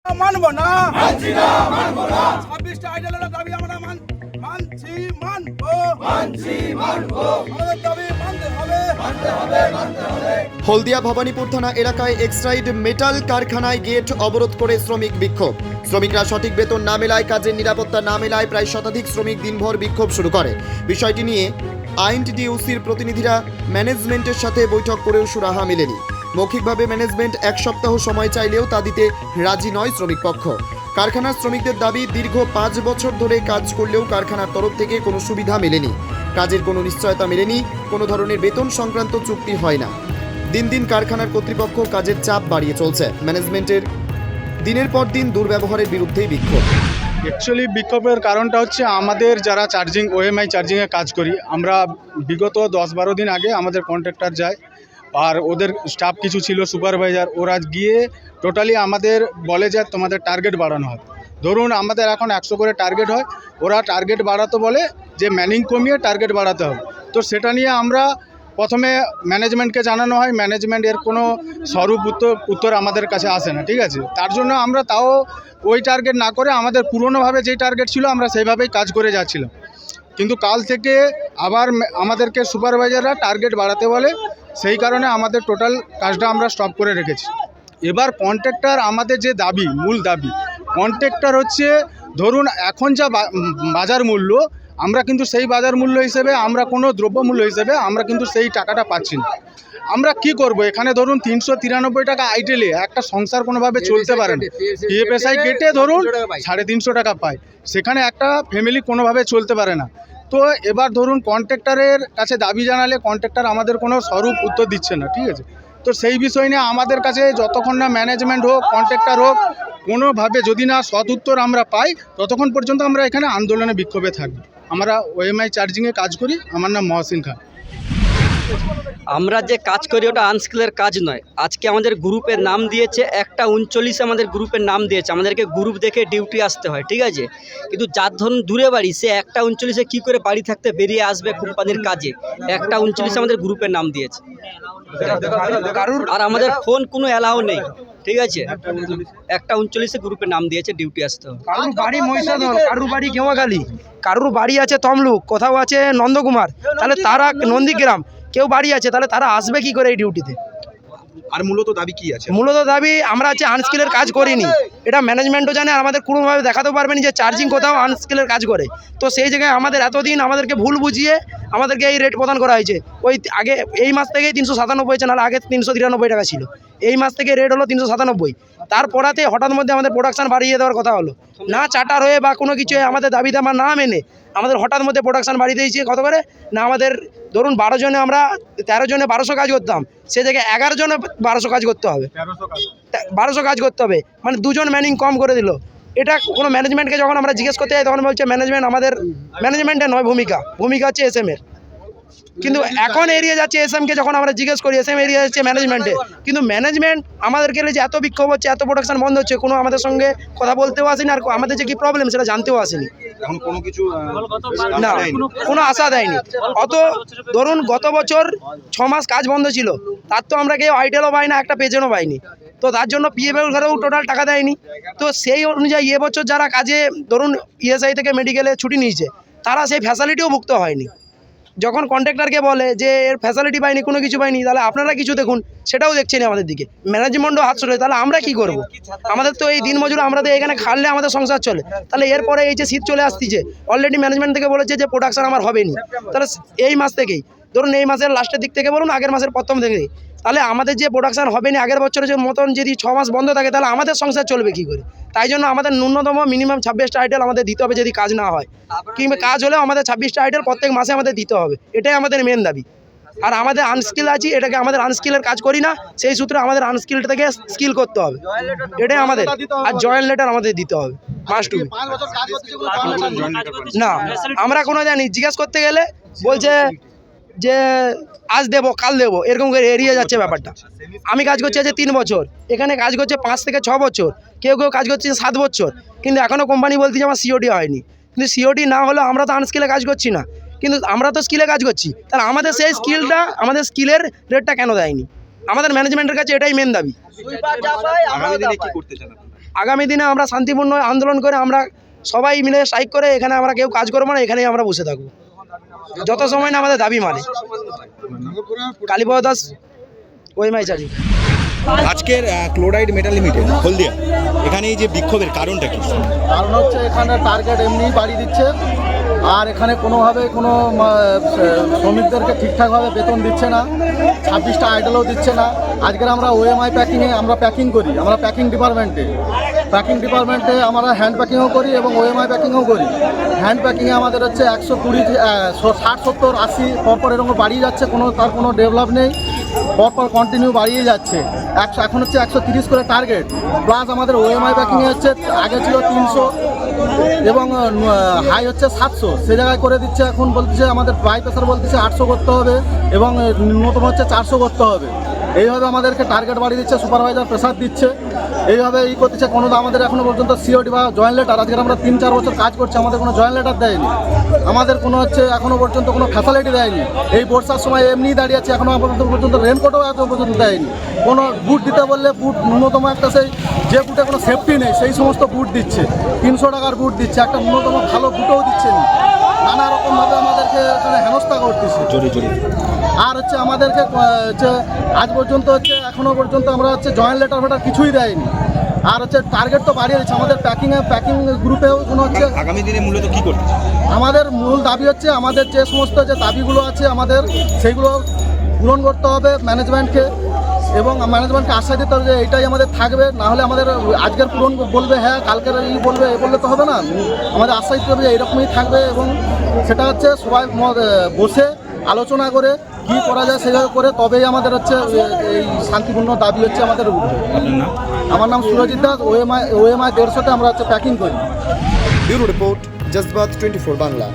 মানব না, ছাব্বিশটা আইডলের দাবি আমরা মানছি, মানবো, আমাদের দাবি মানতে হবে। হলদিয়া ভবানীপুর থানা এলাকায় এক্সাইড মেটাল কারখানায় গেট অবরোধ করে শ্রমিক বিক্ষোভ। শ্রমিকরা সঠিক বেতন না মেলায়, কাজের নিরাপত্তা না মেলায় প্রায় শতাধিক শ্রমিক দিনভর বিক্ষোভ শুরু করে। বিষয়টি নিয়ে আইএনটিটিইউসির প্রতিনিধিরা ম্যানেজমেন্টের সাথে বৈঠক করেও সুরাহা মেলেনি। মৌখিকভাবে ম্যানেজমেন্ট এক সপ্তাহ সময় চাইলেও তা দিতে রাজি নয় শ্রমিক পক্ষ। কারখানার শ্রমিকদের দাবি, দীর্ঘ 5 বছর ধরে কাজ করলেও কারখানার তরফ থেকে কোনো সুবিধা মেলেনি, কাজের কোনো নিশ্চয়তা মেলেনি, কোনো ধরনের বেতন সংক্রান্ত চুক্তি হয় না। দিন দিন কারখানার কর্তৃপক্ষ কাজের চাপ বাড়িয়ে চলছে। ম্যানেজমেন্টের দিনের পর দিন দুর্ব্যবহারের বিরুদ্ধেই বিক্ষোভ। অ্যাকচুয়ালি বিক্ষোভের কারণটা হচ্ছে আমাদের যারা ওএমআই চার্জিংয়ে কাজ করি, আমরা বিগত 10-12 দিন আগে আমাদের কন্ট্রাক্টর যায় আর ওদের স্টাফ কিছু ছিল সুপারভাইজার, ওরা গিয়ে টোটালি আমাদের বলে যে তোমাদের টার্গেট বাড়ানো হবে। ধরুন আমাদের এখন 100 করে টার্গেট হয়, ওরা টার্গেট বাড়াতে বলে যে ম্যানিং কমিয়ে টার্গেট বাড়াতে হবে। তো সেটা নিয়ে আমরা প্রথমে ম্যানেজমেন্টকে জানানো হয়, ম্যানেজমেন্ট এর কোনো স্বরূপ উত্তর আমাদের কাছে আসে না, ঠিক আছে। তার জন্য আমরা তাও ওই টার্গেট না করে আমাদের পুরনোভাবে যেই টার্গেট ছিল আমরা সেইভাবেই কাজ করে যাচ্ছিলাম। কিন্তু কাল থেকে আবার আমাদেরকে সুপারভাইজাররা টার্গেট বাড়াতে বলে, সেই কারণে আমাদের টোটাল কাজটা আমরা স্টপ করে রেখেছি। এবার কন্ট্রাক্টর আমাদের যে দাবি, মূল দাবি, কন্ট্রাক্টর হচ্ছে ধরুন এখন যা বাজার মূল্য, আমরা কিন্তু সেই বাজার মূল্য হিসেবে আমরা কোনো দ্রব্যমূল্য হিসেবে আমরা কিন্তু সেই টাকাটা পাচ্ছি না। আমরা কি করব? এখানে ধরুন 393 টাকা আইটেলে একটা সংসার কোনোভাবে চলতে পারে না। পিএফএসআই কেটে ধরুন 350 টাকা পায়, সেখানে একটা ফ্যামিলি কোনোভাবে চলতে পারে না। তো এবার ধরুন কন্ট্রাক্টরের কাছে দাবি জানালে কন্ট্রাক্টর আমাদের কোনো স্বরূপ উত্তর দিচ্ছে না, ঠিক আছে। তো সেই বিষয় নিয়ে আমাদের কাছে যতক্ষণ না ম্যানেজমেন্ট হোক, কন্ট্রাক্টর হোক, কোনোভাবে যদি না সৎ উত্তর আমরা পাই, ততক্ষণ পর্যন্ত আমরা এখানে আন্দোলনে বিক্ষোভে থাকবো। আমরা ওএমআই চার্জিংয়ে কাজ করি, আমার নাম মহসিন খান। আমরা যে কাজ করি ওটা আনস্কিলের কাজ নয়। আজকে আমাদের গ্রুপের নাম দিয়েছে 1:39 আমাদের গ্রুপের নাম দিয়েছে, আমাদেরকে গ্রুপ দেখে ডিউটি আসতে হয়, ঠিক আছে। কিন্তু যার ধরুন দূরে বাড়ি, সে 1:39 কী করে বাড়ি থাকতে বেরিয়ে আসবে কোম্পানির কাজে? 1:39 আমাদের গ্রুপের নাম দিয়েছে, আর আমাদের ফোন কোনো অ্যালাউ নেই, ঠিক আছে। 1:39 গ্রুপের নাম দিয়েছে, ডিউটি আসতে হবে। কারুর বাড়ি মহিষাদল, কারুর বাড়ি গেওয়াগালি, কারুর বাড়ি আছে তমলুক, কোথাও আছে নন্দকুমার, তাহলে তারা নন্দীগ্রাম, কেউ বাড়ি আছে, তাহলে তারা আসবে কি করে এই ডিউটিতে? আর মূলত দাবি কি আছে? মূলত দাবি, আমরা হচ্ছে আনস্কিলের কাজ করিনি, এটা ম্যানেজমেন্টও জানে, আর আমাদের কোনোভাবে দেখাতে পারবেন যে চার্জিং কোথাও আনস্কিলের কাজ করে। তো সেই জায়গায় আমাদের এতদিন আমাদেরকে ভুল বুঝিয়ে আমাদেরকে এই রেট প্রদান করা হয়েছে। ওই আগে এই মাস থেকেই 397 হয়েছে, নাহলে আগে 393 টাকা ছিল। এই মাস থেকে রেট হলো 397। তারপরাতে হঠাৎ মধ্যে আমাদের প্রোডাকশান বাড়িয়ে দেওয়ার কথা হলো, না চার্টার হয়ে বা কোনো কিছু আমাদের দাবি দাবা না মেনে আমাদের হঠাৎ মধ্যে প্রোডাকশান বাড়িয়ে দিয়েছে। কত করে না, আমাদের ধরুন 12 জনে, আমরা 13 জনে 1200 কাজ করতাম, সে জায়গায় 11 জনে 1200 কাজ করতে হবে, 1200 কাজ করতে হবে, মানে 2 জন ম্যানিং কম করে দিল। এটা কোনো ম্যানেজমেন্টকে যখন আমরা জিজ্ঞেস করতে যাই, তখন বলছে ম্যানেজমেন্ট, আমাদের ম্যানেজমেন্টের নয় ভূমিকা হচ্ছে এসএমের। কিন্তু এখন এড়িয়ে যাচ্ছে এসএমকে, যখন আমরা জিজ্ঞেস করি এসএম এড়িয়ে যাচ্ছে ম্যানেজমেন্টে। কিন্তু ম্যানেজমেন্ট আমাদেরকে যে এত বিক্ষোভ হচ্ছে, এত প্রোডাকশন বন্ধ হচ্ছে, কোনো আমাদের সঙ্গে কথা বলতেও আসেনি, আর আমাদের যে কী প্রবলেম সেটা জানতেও আসেনি। এখন কোনো কিছু না, কোনো আশা দেয়নি। অত ধরুন গত বছর 6 মাস কাজ বন্ধ ছিল, তার তো আমরা কেউ আইটেলও পাই না, একটা পেজেনও পাইনি। তো তার জন্য পিএফের ঘরেও টোটাল টাকা দেয়নি। তো সেই অনুযায়ী এবছর যারা কাজে ধরুন ইএসআই থেকে মেডিকেলে ছুটি নিয়েছে, তারা সেই ফ্যাসিলিটিও ভুক্ত হয়নি। যখন কন্ট্রাক্টরকে বলে যে এর ফ্যাসিলিটি পাইনি, কোনো কিছু পাইনি, তাহলে আপনারা কিছু দেখুন, সেটাও দেখছেন আমাদের দিকে। ম্যানেজমেন্টও হাত সরে, তাহলে আমরা কি করব? আমাদের তো এই দিনমজুর, আমরা তো এখানে খাটলে আমাদের সংসার চলে। তাহলে এরপরে এই যে শীত চলে আসতেছে, অলরেডি ম্যানেজমেন্ট থেকে বলেছে যে প্রোডাকশন আমার হবে না। তাহলে এই মাস থেকেই ধরুন, এই মাসের লাস্টের দিক থেকে বলুন, আগের মাসের প্রথম থেকেই, তাহলে আমাদের যে প্রোডাকশন হবে না আগের বছরের মতন, যদি 6 মাস বন্ধ থাকে, তাহলে আমাদের সংসার চলবে কী করে? তাই জন্য আমাদের ন্যূনতম মিনিমাম 26টা আইটেল আমাদের দিতে হবে, যদি কাজ না হয়, কিংবা কাজ হলেও আমাদের 26টা আইটেল প্রত্যেক মাসে আমাদের দিতে হবে। এটাই আমাদের মেন দাবি। আর আমাদের আনস্কিল আছি, এটাকে আমাদের আনস্কিলের কাজ করি না, সেই সূত্রে আমাদের আনস্কিলটা থেকে স্কিল করতে হবে, এটাই আমাদের। আর জয়েন্ট লেটার আমাদের দিতে হবে, মাস্ট বি। না, আমরা কোনো জানি জিজ্ঞেস করতে গেলে বলছে যে আজ দেবো, কাল দেবো, এরকম করে এড়িয়ে যাচ্ছে ব্যাপারটা। আমি কাজ করছি আজ 3 বছর, এখানে কাজ করছে 5 থেকে 6 বছর, কেউ কেউ কাজ করছে 7 বছর, কিন্তু এখনও কোম্পানি বলতেছে আমার সিওডি হয়নি। কিন্তু সিওডি না হলেও আমরা তো আনস্কিলে কাজ করছি না, কিন্তু আমরা তো স্কিলে কাজ করছি। তাহলে আমাদের সেই স্কিলটা, আমাদের স্কিলের রেটটা কেন দেয়নি? আমাদের ম্যানেজমেন্টের কাছে এটাই মেন দাবি। আগামী দিনে কি করতে চান? আগামী দিনে আমরা শান্তিপূর্ণ আন্দোলন করে আমরা সবাই মিলে স্ট্রাইক করে এখানে আমরা কেউ কাজ করবো না, এখানেই আমরা বসে থাকবো যত সময় না আমাদের দাবি মানে। Kalipada Das, OMI charging. আজকের ক্লোরাইড মেটাল লিমিটেড হলদিয়া এখানে এই যে বিক্ষোভের কারণটা কি? কারণ হচ্ছে এখানে টার্গেট এমনিই বাড়িয়ে দিচ্ছে, আর এখানে কোনোভাবে কোনো শ্রমিকদেরকে ঠিকঠাকভাবে বেতন দিচ্ছে না, 26টা আইডলও দিচ্ছে না। আজকের আমরা ওএমআই প্যাকিংয়ে আমরা প্যাকিং করি, আমরা প্যাকিং ডিপার্টমেন্টে আমরা হ্যান্ড প্যাকিংও করি এবং ওএমআই প্যাকিংও করি। হ্যান্ড প্যাকিংয়ে আমাদের হচ্ছে 120, 60, 70, 80 পরপর এরকম বাড়িয়ে যাচ্ছে, তার কোনো ডেভেলপ নেই, পরপর কন্টিনিউ বাড়িয়ে যাচ্ছে। এখন হচ্ছে 130 করে টার্গেট, প্লাস আমাদের ওএমআই প্যাকিংয়ে হচ্ছে আগে ছিল 300 এবং হাই হচ্ছে 700, সে জায়গায় করে দিচ্ছে। এখন বলতেছে আমাদের প্রাই প্রেসার বলতেছে 800 করতে হবে এবং ন্যূনতম হচ্ছে 400 করতে হবে। এইভাবে আমাদেরকে টার্গেট বাড়িয়ে দিচ্ছে, সুপারভাইজার প্রেসার দিচ্ছে, এইভাবে করতেছে। কোনো আমাদের এখনও পর্যন্ত সিওডি বা জয়েন্ট লেটার, আজকে আমরা 3-4 বছর কাজ করছি, আমাদের কোনো জয়েন্ট লেটার দেয়নি, আমাদের কোনো হচ্ছে এখনও পর্যন্ত কোনো ফ্যাসিলিটি দেয়নি। এই বর্ষার সময় এমনিই দাঁড়িয়ে আছে, এখনও পর্যন্ত রেনকোটও এখনও পর্যন্ত দেয়নি। কোনো বুট দিতে বললে বুট ন্যূনতম একটা যে বুটে কোনো সেফটি নেই সেই সমস্ত বুট দিচ্ছে, 300 টাকার বুট দিচ্ছে, একটা ন্যূনতম ভালো বুটও দিচ্ছে না। নানা রকমভাবে আমাদেরকে এখানে হেনস্থা করতেছে। আর হচ্ছে আমাদেরকে হচ্ছে আজ পর্যন্ত হচ্ছে এখনও পর্যন্ত আমরা হচ্ছে জয়েন্ট লেটার ফেটার কিছুই দেয়নি। আর হচ্ছে টার্গেট তো বাড়িয়ে দিচ্ছে আমাদের প্যাকিং গ্রুপেও কোনো হচ্ছে। আগামী দিনে মূলত কি করতে? আমাদের মূল দাবি হচ্ছে আমাদের যে সমস্ত যে দাবিগুলো আছে আমাদের সেইগুলো পূরণ করতে হবে ম্যানেজমেন্টকে, এবং ম্যানেজমেন্টকে আশ্বাস দিতে হবে যে এইটাই আমাদের থাকবে। না হলে আমাদের আজকের পূরণ বলবে হ্যাঁ, কালকের বলবে বললে তো হবে না, আমাদের আশ্বাস দিতে হবে যে এইরকমই থাকবে। এবং সেটা হচ্ছে সবাই বসে আলোচনা করে কি করা যায় সেভাবে করে তবেই আমাদের হচ্ছে এই শান্তিপূর্ণ দাবি হচ্ছে আমাদের উঠবে। আমার নাম সুরজিৎ দাস, ওএমআই 150তে আমরা হচ্ছে প্যাকিং করি। Bureau report, জজবাত 24 Bangla.